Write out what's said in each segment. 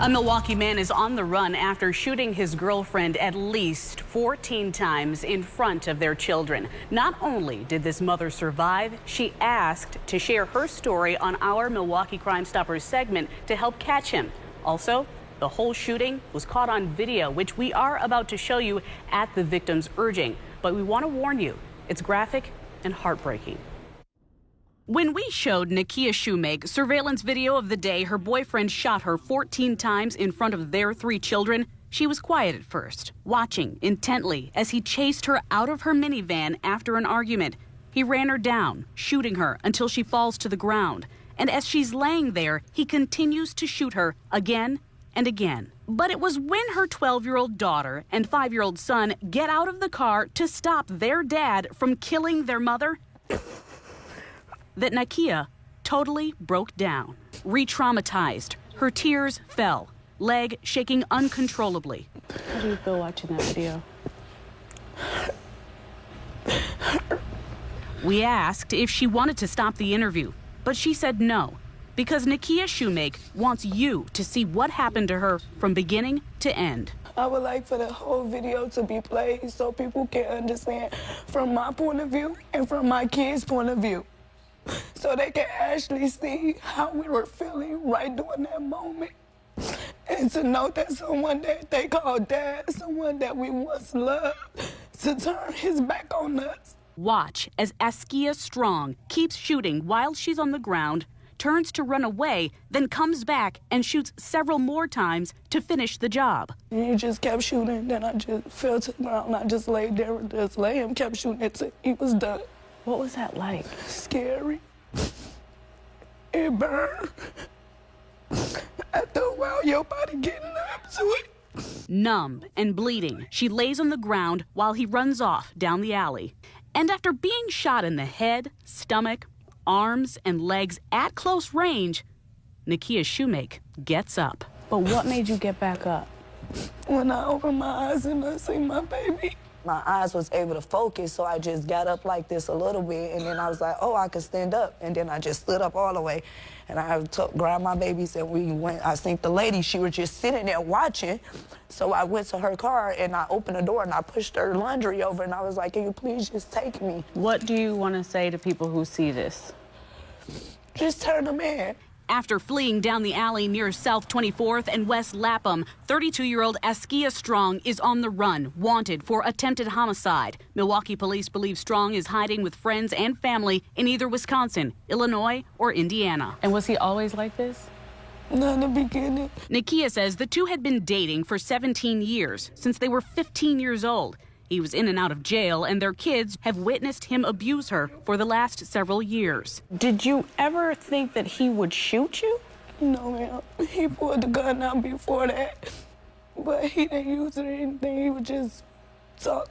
A Milwaukee man is on the run after shooting his girlfriend at least 14 times in front of their children. Not only did this mother survive, she asked to share her story on our Milwaukee Crime Stoppers segment to help catch him. Also, the whole shooting was caught on video, which we are about to show you at the victim's urging. But we want to warn you, it's graphic and heartbreaking. When we showed Nakia Shoemake surveillance video of the day her boyfriend shot her 14 times in front of their 3 children, she was quiet at first, watching intently as he chased her out of her minivan after an argument. He ran her down, shooting her until she falls to the ground. And as she's laying there, he continues to shoot her again and again. But it was when her 12-year-old daughter and 5-year-old son get out of the car to stop their dad from killing their mother that Nakia totally broke down. Re-traumatized, her tears fell, leg shaking uncontrollably. How do you feel watching that video? We asked if she wanted to stop the interview, but she said no, because Nakia Shoemake wants you to see what happened to her from beginning to end. I would like for the whole video to be played so people can understand from my point of view and from my kids' point of view, so they can actually see how we were feeling right during that moment. And to know that someone that they call dad, someone that we once loved, to turn his back on us. Watch as Askia Strong keeps shooting while she's on the ground, turns to run away, then comes back and shoots several more times to finish the job. And he just kept shooting, then I just fell to the ground. I just laid there and just lay him, kept shooting until he was done. What was that like? Scary. It burned. After a while, your body getting up to it. Numb and bleeding, she lays on the ground while he runs off down the alley. And after being shot in the head, stomach, arms, and legs at close range, Nakia Shoemake gets up. But what made you get back up? When I opened my eyes and I seen my baby. My eyes was able to focus, so I just got up like this a little bit, and then I was like, oh, I could stand up. And then I just stood up all the way, and I grabbed my babies, and we went. I think the lady, she was just sitting there watching, so I went to her car, and I opened the door, and I pushed her laundry over, and I was like, can you please just take me? What do you want to say to people who see this? Just turn them in. After fleeing down the alley near South 24th and West Lapham, 32-year-old Askia Strong is on the run, wanted for attempted homicide. Milwaukee police believe Strong is hiding with friends and family in either Wisconsin, Illinois, or Indiana. And was he always like this? Not in the beginning. Nakia says the two had been dating for 17 years, since they were 15 years old. He was in and out of jail, and their kids have witnessed him abuse her for the last several years. Did you ever think that he would shoot you? No, ma'am. He pulled the gun out before that, but he didn't use it or anything. He was just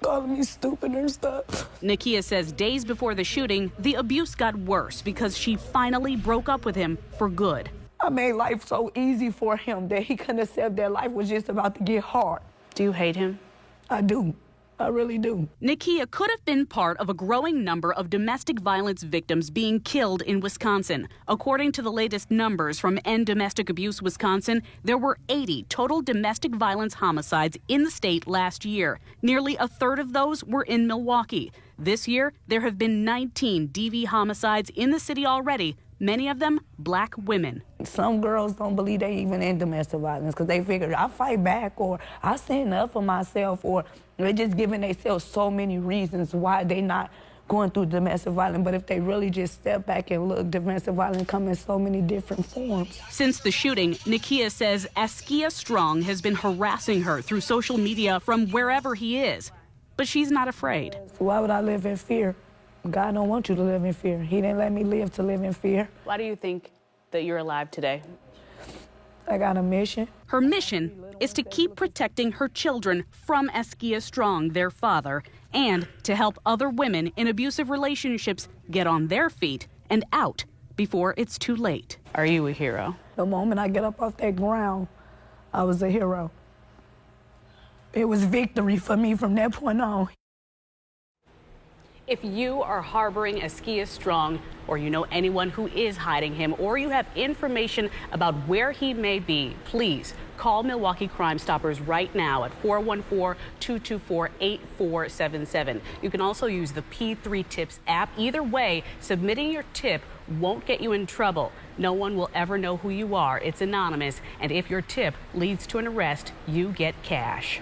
calling me stupid and stuff. Nakia says days before the shooting, the abuse got worse because she finally broke up with him for good. I made life so easy for him that he couldn't accept that life was just about to get hard. Do you hate him? I do. I really do. Nakia could have been part of a growing number of domestic violence victims being killed in Wisconsin. According to the latest numbers from End Domestic Abuse Wisconsin, there were 80 total domestic violence homicides in the state last year. Nearly a third of those were in Milwaukee. This year, there have been 19 DV homicides in the city already, many of them black women. Some girls don't believe they even in domestic violence because they figure I fight back or I stand up for myself, or they're just giving themselves so many reasons why they not going through domestic violence. But if they really just step back and look, domestic violence comes in so many different forms. Since the shooting, Nakia says Askia Strong has been harassing her through social media from wherever he is. But she's not afraid. So why would I live in fear? God don't want you to live in fear. He didn't let me live to live in fear. Why do you think that you're alive today? I got a mission. Her mission is to keep protecting her children from Askia Strong, their father, and to help other women in abusive relationships get on their feet and out before it's too late. Are you a hero? The moment I get up off that ground, I was a hero. It was victory for me from that point on. If you are harboring Askia Strong, or you know anyone who is hiding him, or you have information about where he may be, please Call Milwaukee Crime Stoppers right now at 414-224-8477. You can also use the P3 Tips app. Either way, submitting your tip won't get you in trouble. No one will ever know who you are. It's anonymous, and if your tip leads to an arrest, you get cash.